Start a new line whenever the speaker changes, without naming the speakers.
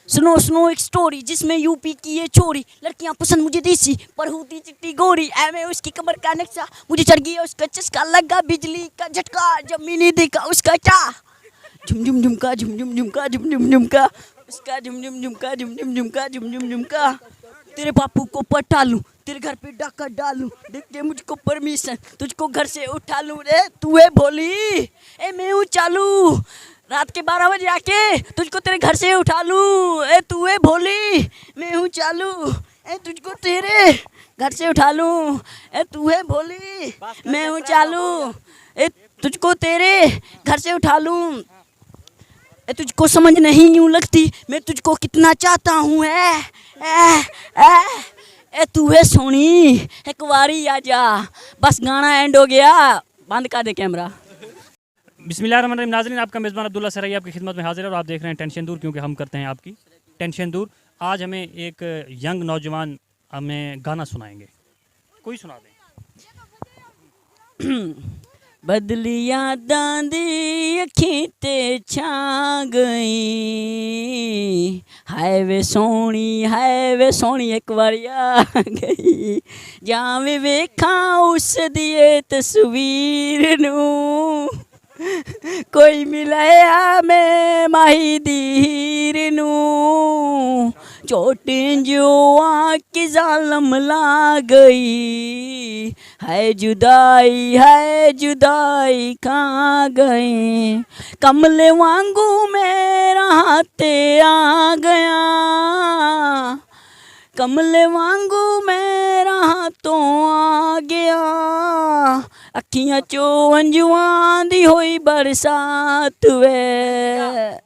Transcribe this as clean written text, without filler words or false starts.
सुनो सुनो एक स्टोरी जिसमें यूपी की ये चोरी, लड़कियां पसंद मुझे देसी पर होती चिट्टी गोरी, ऐ उसकी कमर का नक्शा मुझे चढ़ गया उसका चस्का, लगा बिजली का झटका जब मैंने देखा उसका क्या, झुम झुम झुमका झुम झुम झुमका झुम झुम झुमका, उसका झुम झुम झुमका झुम झुम झुमका झुम झुम झुमका। तेरे बापू को पटा लूं, तेरे घर पे डाका डालूं, देख के मुझको परमिशन तुझको घर से उठा लूं, रे तू है भोली ए मैं हूँ चालू, रात के 12 बजे आके तुझको तेरे घर से उठा लूं, ए तू है भोली मैं हूँ चालू, ए तुझको तेरे घर से उठा लूं, ए तू है भोली मैं हूँ चालू, ए तुझको तेरे घर से उठा लूं, ए तुझको समझ नहीं यूं लगती मैं तुझको कितना चाहता हूँ, ए तू है सोनी एक बारी आजा। बस गाना एंड हो गया, बंद कर दे कैमरा।
बिस्मिल्लाहिर्रहमानिर्रहीम। नाज़रीन, आपका मेज़बान अब्दुल्ला सरैया आपकी खिदमत में हाजिर है और आप देख रहे हैं टेंशन दूर, क्योंकि हम करते हैं आपकी टेंशन दूर। आज हमें एक यंग नौजवान हमें गाना सुनाएंगे, कोई सुना दें।
बदली यादां दी अखीं ते छा गई, हाय वे सोहणी एक बारी आ गई, जावे वेखां उस दिए तस्वीर नूं, कोई मिलया मैं माही दी हीर नूं, चोटें जो आके जालम ला गई, है जुदाई कहाँ गई, कमले वांगू मेरा हाथे आ गया, कमले वांगू मेरा हाथों आ गया, अखियां चो अंजुआं दी होई बरसात वे।